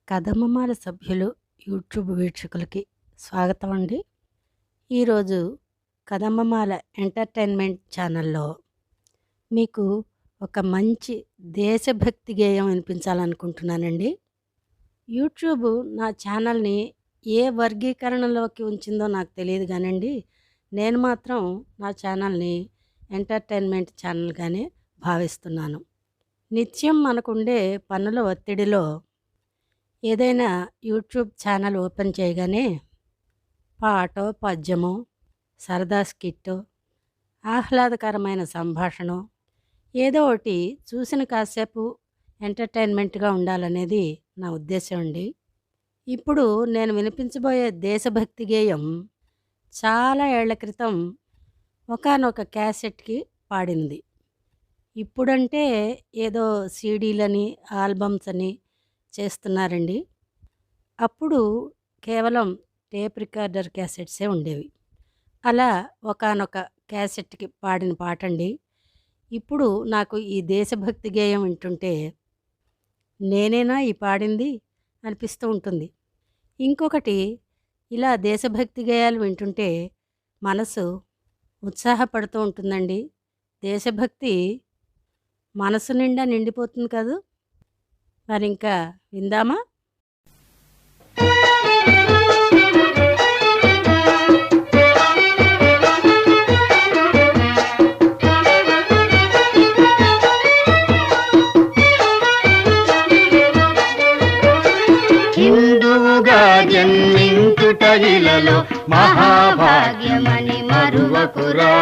కదమ్మమాల సభ్యులు యూట్యూబ్ వీక్షకులకి స్వాగతం అండి. ఈరోజు కదమ్మమాల ఎంటర్టైన్మెంట్ ఛానల్లో మీకు ఒక మంచి దేశభక్తి గేయం వినిపించాలనుకుంటున్నానండి. యూట్యూబ్ నా ఛానల్ని ఏ వర్గీకరణలోకి ఉంచిందో నాకు తెలియదు కానండి, నేను మాత్రం నా ఛానల్ని ఎంటర్టైన్మెంట్ ఛానల్గానే భావిస్తున్నాను. నిత్యం మనకుండే పనుల ఒత్తిడిలో ఏదైనా యూట్యూబ్ ఛానల్ ఓపెన్ చేయగానే పాటో పద్యమో సరదా స్కిట్టో ఆహ్లాదకరమైన సంభాషణ ఏదో ఒకటి చూసిన కాసేపు ఎంటర్టైన్మెంట్గా ఉండాలనేది నా ఉద్దేశం అండి. ఇప్పుడు నేను వినిపించబోయే దేశభక్తి గేయం చాలా ఏళ్ల క్రితం ఒకానొక క్యాసెట్కి పాడినది. ఇప్పుడంటే ఏదో సీడీలని ఆల్బమ్స్ అని చేస్తున్నారండి. అప్పుడు కేవలం టేప్ రికార్డర్ క్యాసెట్సే ఉండేవి. అలా ఒకానొక క్యాసెట్కి పాడిన పాట అండి. ఇప్పుడు నాకు ఈ దేశభక్తి గేయం వింటుంటే నేనేనా ఈ పాడింది అనిపిస్తూ ఉంటుంది. ఇంకొకటి, ఇలా దేశభక్తి గేయాలు వింటుంటే మనసు ఉత్సాహపడుతూ ఉంటుందండి. దేశభక్తి మనసు నిండా నిండిపోతుంది కదూ. మరి ఇంకా విందామా? హిందువుగా జన్మించుట ఇలలో మహాభాగ్యమని మరువకురా.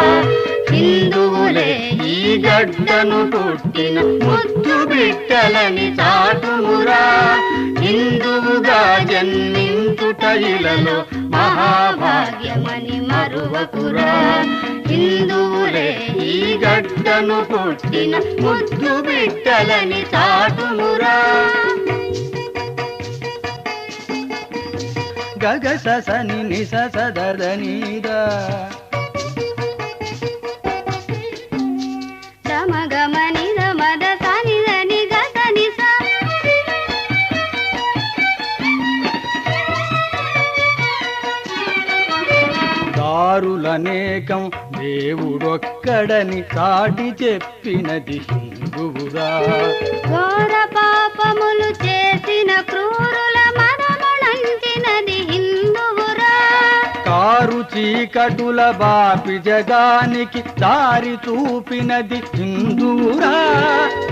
హిందువులే ఈ గడ్డను పుట్టిన ముద్దు బిడ్డలని చాటుమురా. హిందువుగా జన్మించుట ఇలలో మహాభాగ్యమని మరువకురా. హిందువులే ఈ గడ్డను పుట్టిన ముద్దు బిడ్డలని చాటుమురా. గగ సని ని సదనీదా గమని మద సని దని గని దారులనేకం దేవుడొక్కడని చాటి చెప్పినది హిందువురా. ఘోర పాపములు చేసిన క్రూరుల మనమునంచినది హిందువురా. కారు చీకటుల బాపి జగానికి దారి చూపినది హిందువురా.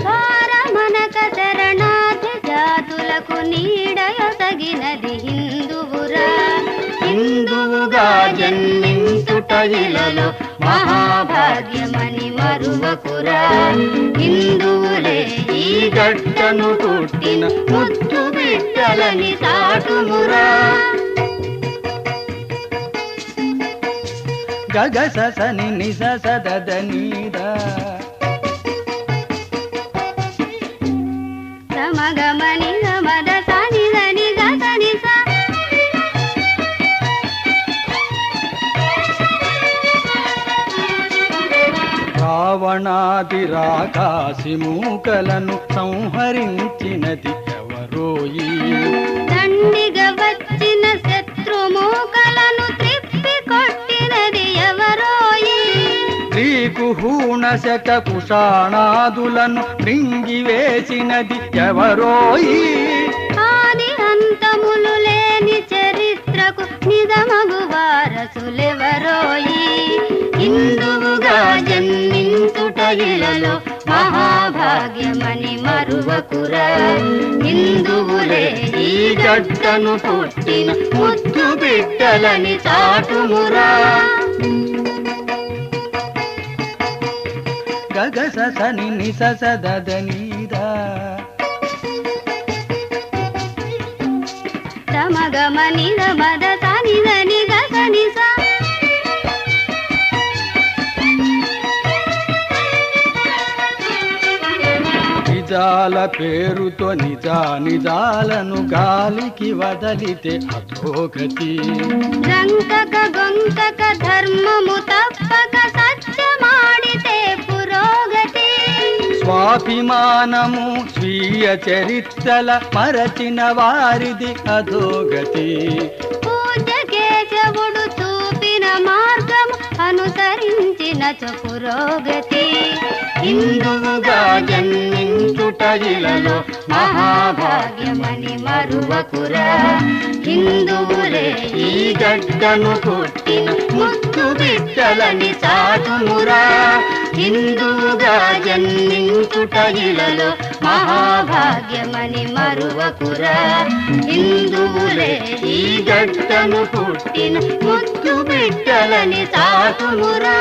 ఘోర మనక శరణార్థి జాతులకు నీడయొసగినది హిందువురా. హిందువుగా జన్మించుట ఇలలో మహాభాగ్యమని మరువకురా. హిందువులే ఈ గడ్డను పుట్టిన ముద్దు బిడ్డలని చాటుమురా. గగ సని ని సదనీదా గమని మద సని దని గని రావణాది రాకాసి మూకలను సంహరించినది ఎవరోయి. దండిగా వచ్చిన శత్రుమూకలను త్రిప్పి కొట్టినది ఎవరోయి. శ్రీకుహూణ శతకుషాణాదులను మృంగివేసినది ఎవరోయి. ఆది అంతములు లేని చరిత్రకు నిజమగు వారసులెవరోయి. హిందువుగా జన్మించుట ఇలలో మహాభాగ్యమని మరువకురా. హిందువులే ఈ గడ్డను పుట్టిన ముద్దు బిడ్డలని చాటుమురా. గగ సని ని సదనీదా గమని మద సని దని గని నిజాల పేరుతో నిజాలను గాలికి వదలితే అధోగతి. రంకక గొంకక ధర్మము తప్పక సత్యమాడితే పురోగతి. స్వాభిమానము స్వీయ చరిత్రల మరచిన వారిది అధోగతి. పూజ్య కేశవుడు చూపిన మార్గము అనుసరించిన పురోగతి. హిందువుగా జన్మించుట ఇలలో మహాభాగ్యమని మరువకురా. హిందువులే ఈ గడ్డను పుట్టిన ముద్దు బిడ్డలని చాటుమురా. హిందువుగా జన్మించుట ఇలలో మహాభాగ్యమని మరువకురా. హిందువులే ఈ గడ్డను పుట్టిన ముద్దు బిడ్డలని చాటుమురా.